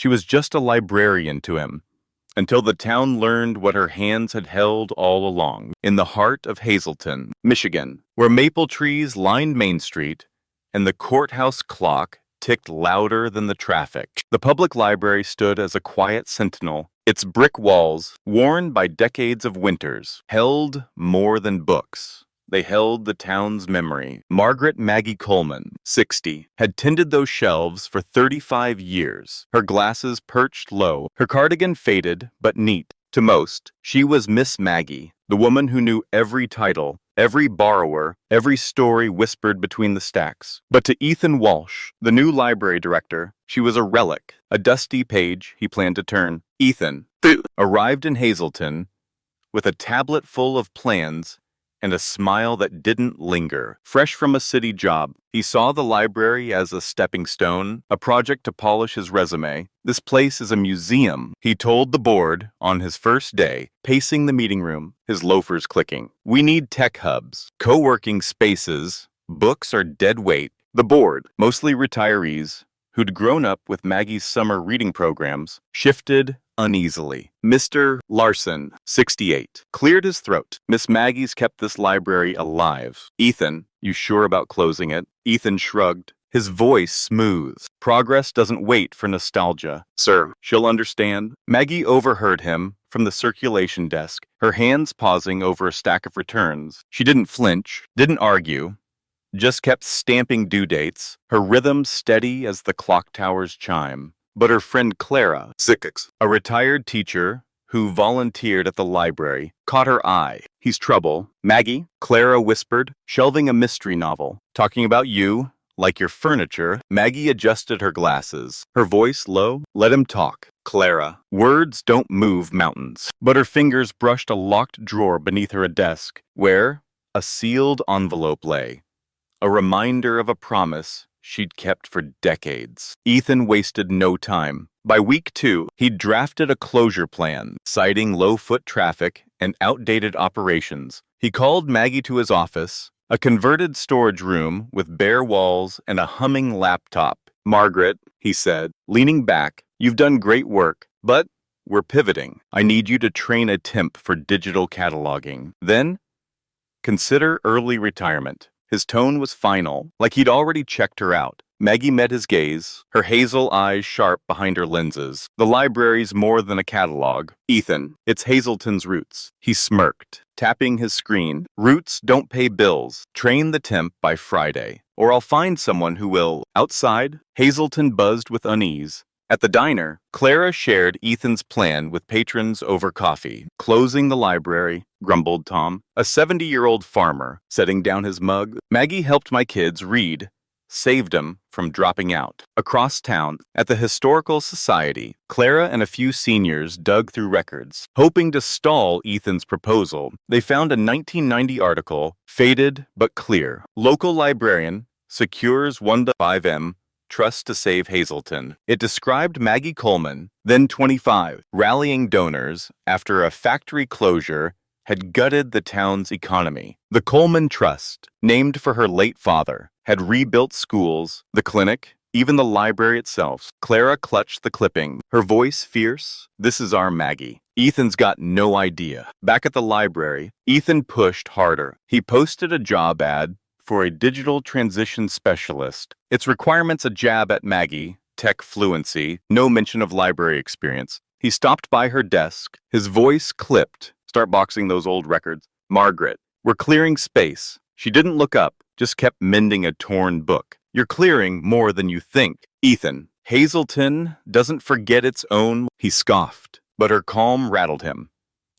She was just a librarian to him, until the town learned what her hands had held all along, in the heart of Hazleton, Michigan, where maple trees lined Main Street and the courthouse clock ticked louder than the traffic. The public library stood as a quiet sentinel. Its brick walls, worn by decades of winters, held more than books. They held the town's memory. Margaret Maggie Coleman, 60, had tended those shelves for 35 years, her glasses perched low, her cardigan faded but neat. To most, she was Miss Maggie, the woman who knew every title, every borrower, every story whispered between the stacks. But to Ethan Walsh, the new library director, she was a relic, a dusty page he planned to turn. Ethan arrived in Hazleton with a tablet full of plans and a smile that didn't linger. Fresh from a city job, he saw the library as a stepping stone, a project to polish his resume. This place is a museum, he told the board on his first day, pacing the meeting room, his loafers clicking. We need tech hubs, co-working spaces. Books are dead weight. The board, mostly retirees, who'd grown up with Maggie's summer reading programs, shifted uneasily. Mr. Larson, 68, cleared his throat. Miss Maggie's kept this library alive. Ethan, you sure about closing it? Ethan shrugged, his voice smooth. Progress doesn't wait for nostalgia. Sir, she'll understand. Maggie overheard him from the circulation desk, her hands pausing over a stack of returns. She didn't flinch, didn't argue, just kept stamping due dates, her rhythm steady as the clock tower's chime. But her friend Clara, 6, a retired teacher who volunteered at the library, caught her eye. He's trouble. Maggie, Clara whispered, shelving a mystery novel. Talking about you, like your furniture. Maggie adjusted her glasses, her voice low. Let him talk. Clara. Words don't move mountains. But her fingers brushed a locked drawer beneath her desk, where a sealed envelope lay. A reminder of a promise she'd kept for decades. Ethan wasted no time. By week 2, he'd drafted a closure plan, citing low foot traffic and outdated operations. He called Maggie to his office, a converted storage room with bare walls and a humming laptop. Margaret, he said, leaning back, you've done great work, but we're pivoting. I need you to train a temp for digital cataloging. Then, consider early retirement. His tone was final, like he'd already checked her out. Maggie met his gaze, her hazel eyes sharp behind her lenses. The library's more than a catalog. Ethan, it's Hazleton's roots. He smirked, tapping his screen. Roots don't pay bills. Train the temp by Friday, or I'll find someone who will. Outside, Hazleton buzzed with unease. At the diner, Clara shared Ethan's plan with patrons over coffee. Closing the library, grumbled Tom, a 70-year-old farmer, setting down his mug. Maggie helped my kids read, saved them from dropping out. Across town, at the Historical Society, Clara and a few seniors dug through records, hoping to stall Ethan's proposal. They found a 1990 article, faded but clear. Local librarian secures 1 to 5M. Trust to save Hazleton. It described Maggie Coleman, then 25, rallying donors after a factory closure had gutted the town's economy. The Coleman Trust, named for her late father, had rebuilt schools, the clinic, even the library itself. Clara clutched the clipping, her voice fierce. This is our Maggie. Ethan's got no idea. Back at the library, Ethan pushed harder. He posted a job ad for a digital transition specialist. Its requirements a jab at Maggie, tech fluency, no mention of library experience. He stopped by her desk, his voice clipped. Start boxing those old records. Margaret, we're clearing space. She didn't look up, just kept mending a torn book. You're clearing more than you think. Ethan, Hazleton doesn't forget its own. He scoffed, but her calm rattled him.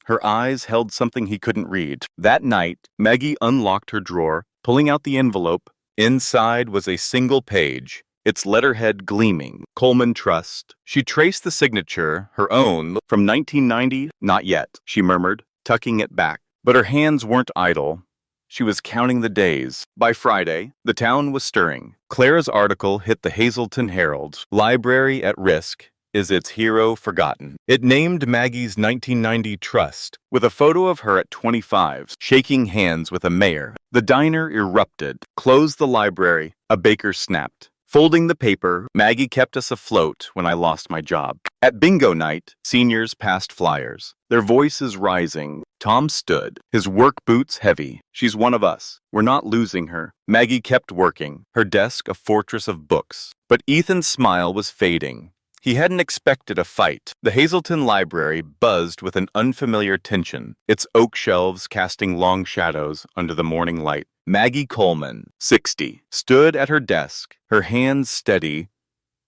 Her eyes held something he couldn't read. That night, Maggie unlocked her drawer, pulling out the envelope. Inside was a single page, its letterhead gleaming. Coleman Trust. She traced the signature, her own, from 1990. Not yet, she murmured, tucking it back. But her hands weren't idle. She was counting the days. By Friday, the town was stirring. Clara's article hit the Hazleton Herald. Library at risk. Is its hero forgotten? It named Maggie's 1990 trust, with a photo of her at 25, shaking hands with a mayor. The diner erupted. Close the library, a baker snapped. Folding the paper, Maggie kept us afloat when I lost my job. At bingo night, seniors passed flyers, their voices rising. Tom stood, his work boots heavy. She's one of us. We're not losing her. Maggie kept working, her desk a fortress of books. But Ethan's smile was fading. He hadn't expected a fight. The Hazelton Library buzzed with an unfamiliar tension, its oak shelves casting long shadows under the morning light. Maggie Coleman, 60, stood at her desk, her hands steady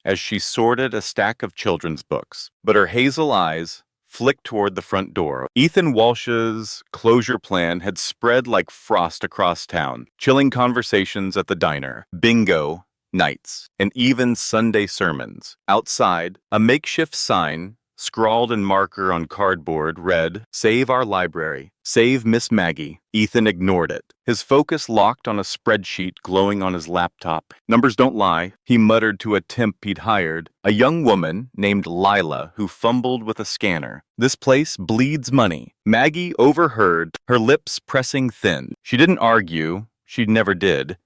as she sorted a stack of children's books. But her hazel eyes flicked toward the front door. Ethan Walsh's closure plan had spread like frost across town, chilling conversations at the diner, bingo nights, and even Sunday sermons. Outside, a makeshift sign, scrawled in marker on cardboard, read, "Save our library. Save Miss Maggie." Ethan ignored it, his focus locked on a spreadsheet glowing on his laptop. "Numbers don't lie," he muttered to a temp he'd hired, a young woman named Lila who fumbled with a scanner. "This place bleeds money." Maggie overheard, her lips pressing thin. She didn't argue, she never did.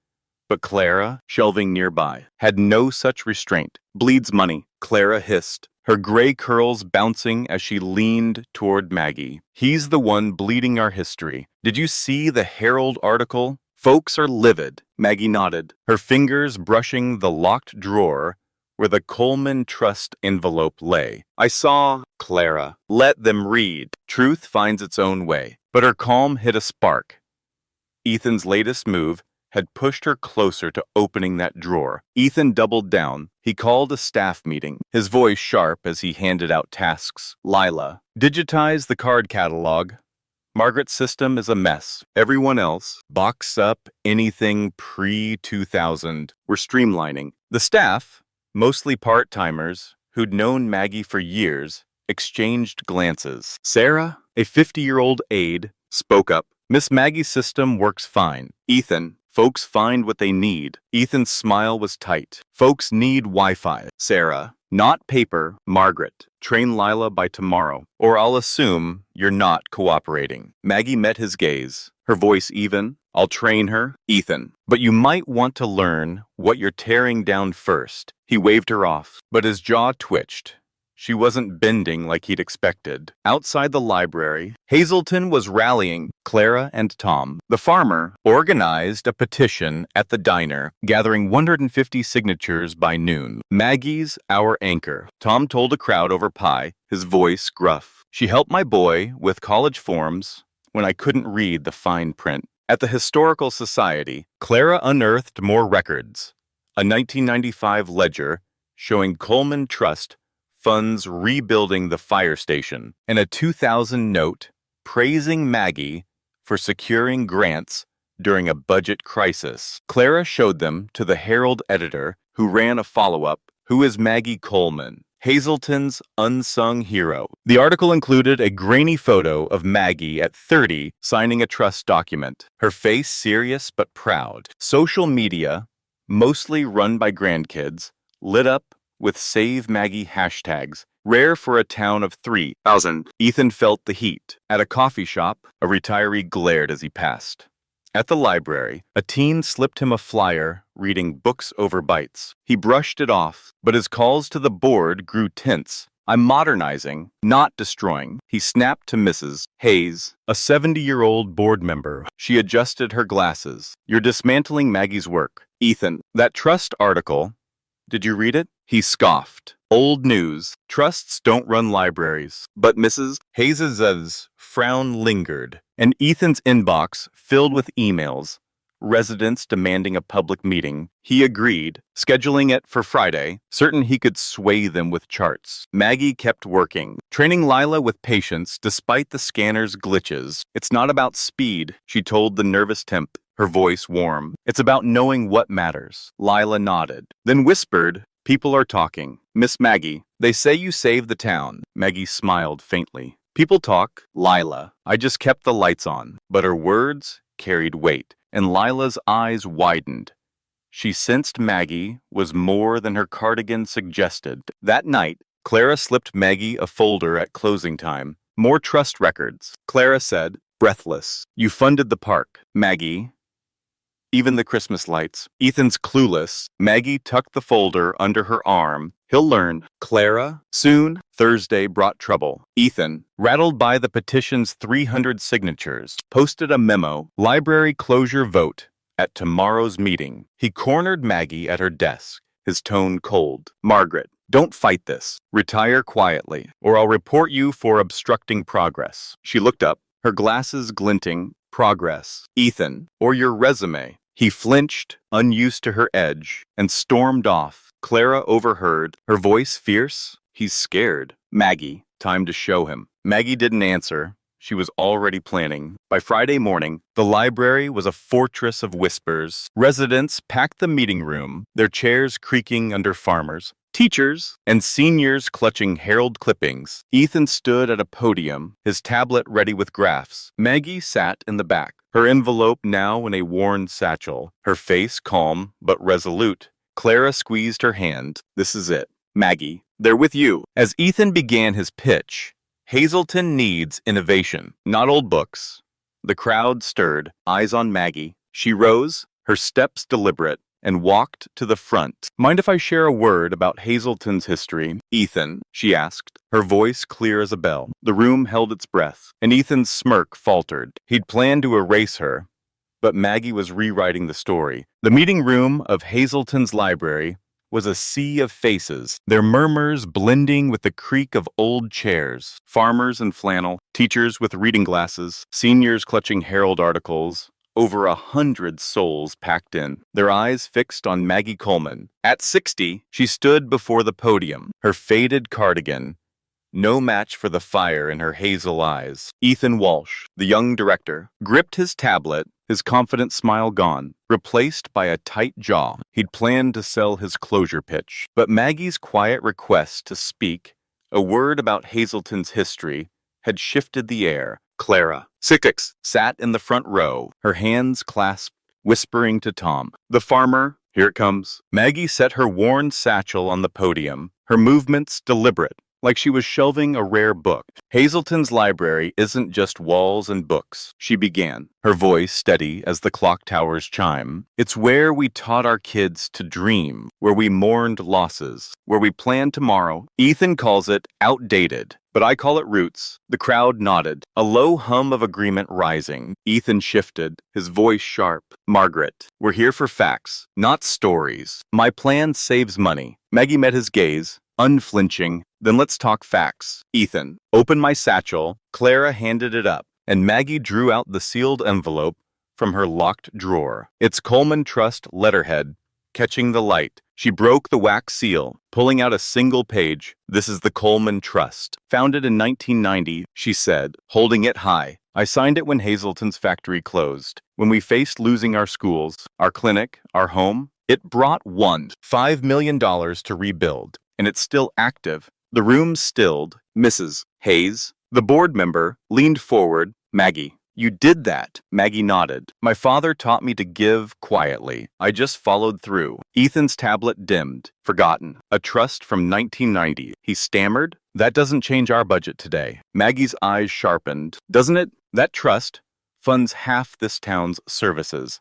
But Clara, shelving nearby, had no such restraint. "Bleeds money," Clara hissed, her gray curls bouncing as she leaned toward Maggie. "He's the one bleeding our history. Did you see the Herald article? Folks are livid." Maggie nodded, her fingers brushing the locked drawer where the Coleman Trust envelope lay. "I saw." Clara, "Let them read. Truth finds its own way." But her calm hit a spark. Ethan's latest move had pushed her closer to opening that drawer. Ethan doubled down. He called a staff meeting, his voice sharp as he handed out tasks. "Lila, digitize the card catalog. Margaret's system is a mess. Everyone else, box up anything pre-2000. We're streamlining." The staff, mostly part-timers, who'd known Maggie for years, exchanged glances. Sarah, a 50-year-old aide, spoke up. "Miss Maggie's system works fine." Ethan, "Folks find what they need." Ethan's smile was tight. "Folks need Wi-Fi." Sarah, "Not paper." Margaret, "Train Lila by tomorrow, or I'll assume you're not cooperating." Maggie met his gaze, her voice even. "I'll train her." Ethan, "But you might want to learn what you're tearing down first." He waved her off, but his jaw twitched. She wasn't bending like he'd expected. Outside the library, Hazelton was rallying Clara and Tom. The farmer organized a petition at the diner, gathering 150 signatures by noon. "Maggie's our anchor." Tom told a crowd over pie, his voice gruff. "She helped my boy with college forms when I couldn't read the fine print." At the Historical Society, Clara unearthed more records. A 1995 ledger showing Coleman Trust funds rebuilding the fire station, and a 2000 note praising Maggie for securing grants during a budget crisis. Clara showed them to the Herald editor, who ran a follow-up, "Who is Maggie Coleman? Hazelton's unsung hero." The article included a grainy photo of Maggie at 30 signing a trust document, her face serious but proud. Social media, mostly run by grandkids, lit up with Save Maggie hashtags, rare for a town of 3,000. Ethan felt the heat. At a coffee shop, a retiree glared as he passed. At the library, a teen slipped him a flyer reading Books Over Bites. He brushed it off, but his calls to the board grew tense. "I'm modernizing, not destroying." He snapped to Mrs. Hayes, a 70-year-old board member. She adjusted her glasses. "You're dismantling Maggie's work." Ethan, "That trust article, did you read it?" He scoffed. "Old news. Trusts don't run libraries." But Mrs. Hayes's frown lingered, and Ethan's inbox filled with emails, residents demanding a public meeting. He agreed, scheduling it for Friday, certain he could sway them with charts. Maggie kept working, training Lila with patience despite the scanner's glitches. "It's not about speed," she told the nervous temp, her voice warm. "It's about knowing what matters." Lila nodded, then whispered, "People are talking. Miss Maggie, they say you saved the town." Maggie smiled faintly. "People talk." Lila, "I just kept the lights on." But her words carried weight, and Lila's eyes widened. She sensed Maggie was more than her cardigan suggested. That night, Clara slipped Maggie a folder at closing time. "More trust records." Clara said, breathless, "You funded the park." Maggie, even the Christmas lights. Ethan's clueless. Maggie tucked the folder under her arm. He'll learn. Clara, soon. Thursday brought trouble. Ethan, rattled by the petition's 300 signatures, posted a memo. Library closure vote at tomorrow's meeting. He cornered Maggie at her desk, his tone cold. Margaret, don't fight this. Retire quietly, or I'll report you for obstructing progress. She looked up, her glasses glinting. Progress. Ethan, or your resume. He flinched, unused to her edge, and stormed off. Clara overheard, her voice fierce. He's scared. Maggie, time to show him. Maggie didn't answer. She was already planning. By Friday morning, the library was a fortress of whispers. Residents packed the meeting room, their chairs creaking under farmers. Teachers and seniors clutching Herald clippings. Ethan stood at a podium, his tablet ready with graphs. Maggie sat in the back, her envelope now in a worn satchel, her face calm but resolute. Clara squeezed her hand. This is it. Maggie, they're with you. As Ethan began his pitch, Hazelton needs innovation, not old books. The crowd stirred, eyes on Maggie. She rose, her steps deliberate, and walked to the front. Mind if I share a word about Hazelton's history? Ethan, she asked, her voice clear as a bell. The room held its breath, and Ethan's smirk faltered. He'd planned to erase her, but Maggie was rewriting the story. The meeting room of Hazelton's library was a sea of faces, their murmurs blending with the creak of old chairs. Farmers in flannel, teachers with reading glasses, seniors clutching Herald articles. Over 100 souls packed in, their eyes fixed on Maggie Coleman. At 60, she stood before the podium, her faded cardigan, no match for the fire in her hazel eyes. Ethan Walsh, the young director, gripped his tablet, his confident smile gone, replaced by a tight jaw. He'd planned to sell his closure pitch, but Maggie's quiet request to speak, a word about Hazelton's history, had shifted the air. Clara, 6', sat in the front row, her hands clasped, whispering to Tom. The farmer, here it comes. Maggie set her worn satchel on the podium, her movements deliberate, like she was shelving a rare book. Hazelton's library isn't just walls and books, she began, her voice steady as the clock towers chime. It's where we taught our kids to dream, where we mourned losses, where we planned tomorrow. Ethan calls it outdated, but I call it roots. The crowd nodded, a low hum of agreement rising. Ethan shifted, his voice sharp. Margaret, we're here for facts, not stories. My plan saves money. Maggie met his gaze, unflinching. Then let's talk facts. Ethan, open my satchel. Clara handed it up, and Maggie drew out the sealed envelope from her locked drawer. Its Coleman Trust letterhead catching the light. She broke the wax seal, pulling out a single page. This is the Coleman Trust. Founded in 1990, she said, holding it high. I signed it when Hazelton's factory closed. When we faced losing our schools, our clinic, our home, it brought $5 million to rebuild, and it's still active. The room stilled. Mrs. Hayes, the board member, leaned forward. Maggie, you did that. Maggie nodded. My father taught me to give quietly. I just followed through. Ethan's tablet dimmed. Forgotten. A trust from 1990. He stammered. That doesn't change our budget today. Maggie's eyes sharpened. Doesn't it? That trust funds half this town's services.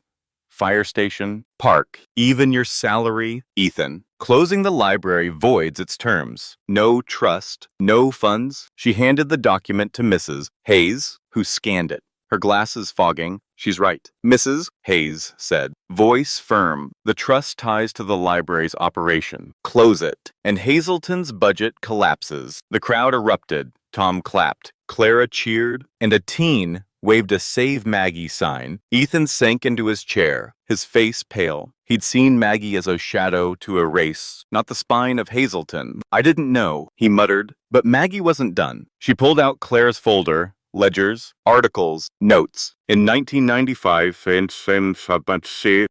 Fire station, park, even your salary. Ethan, closing the library voids its terms. No trust, no funds. She handed the document to Mrs. Hayes, who scanned it, her glasses fogging. She's right. Mrs. Hayes said, voice firm. The trust ties to the library's operation. Close it. And Hazelton's budget collapses. The crowd erupted. Tom clapped. Clara cheered. And a teen waved a Save Maggie sign. Ethan sank into his chair, his face pale. He'd seen Maggie as a shadow to erase, not the spine of Hazelton. I didn't know, he muttered. But Maggie wasn't done. She pulled out Claire's folder, ledgers, articles, notes. In 1995,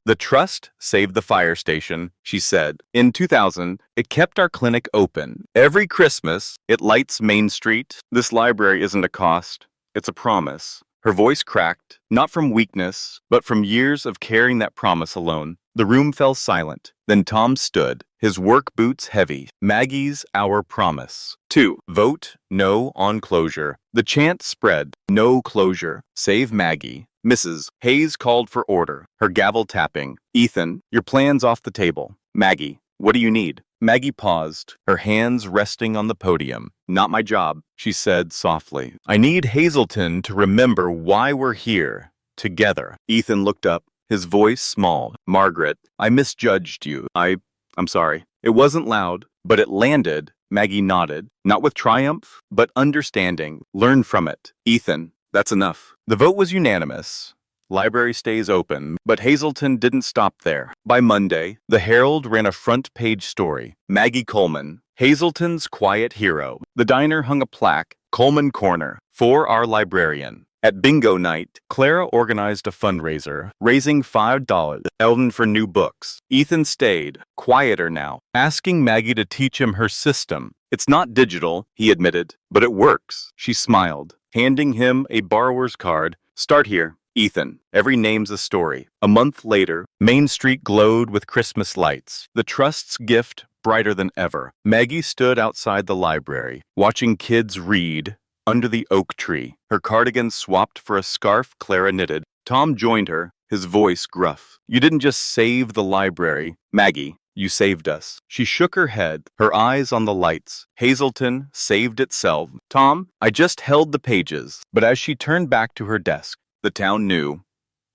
the trust saved the fire station, she said. In 2000, it kept our clinic open. Every Christmas, it lights Main Street. This library isn't a cost, it's a promise. Her voice cracked, not from weakness, but from years of carrying that promise alone. The room fell silent. Then Tom stood, his work boots heavy. Maggie's our promise. 2. Vote no on closure. The chant spread. No closure. Save Maggie. Mrs. Hayes called for order, her gavel tapping. Ethan, your plan's off the table. Maggie, what do you need? Maggie paused, her hands resting on the podium. Not my job, she said softly. I need Hazelton to remember why we're here, together. Ethan looked up, his voice small. Margaret, I misjudged you. I'm sorry. It wasn't loud, but it landed. Maggie nodded, not with triumph, but understanding. Learn from it. Ethan, that's enough. The vote was unanimous. Library stays open, but Hazelton didn't stop there. By Monday, the Herald ran a front-page story. Maggie Coleman, Hazelton's quiet hero. The diner hung a plaque, Coleman Corner, for our librarian. At bingo night, Clara organized a fundraiser, raising $5 Eldon for new books. Ethan stayed, quieter now, asking Maggie to teach him her system. It's not digital, he admitted, but it works. She smiled, handing him a borrower's card. Start here. Ethan, every name's a story. A month later, Main Street glowed with Christmas lights. The Trust's gift brighter than ever. Maggie stood outside the library, watching kids read under the oak tree. Her cardigan swapped for a scarf Clara knitted. Tom joined her, his voice gruff. You didn't just save the library, Maggie. You saved us. She shook her head, her eyes on the lights. Hazelton saved itself. Tom, I just held the pages. But as she turned back to her desk, the town knew.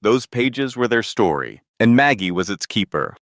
Those pages were their story, and Maggie was its keeper.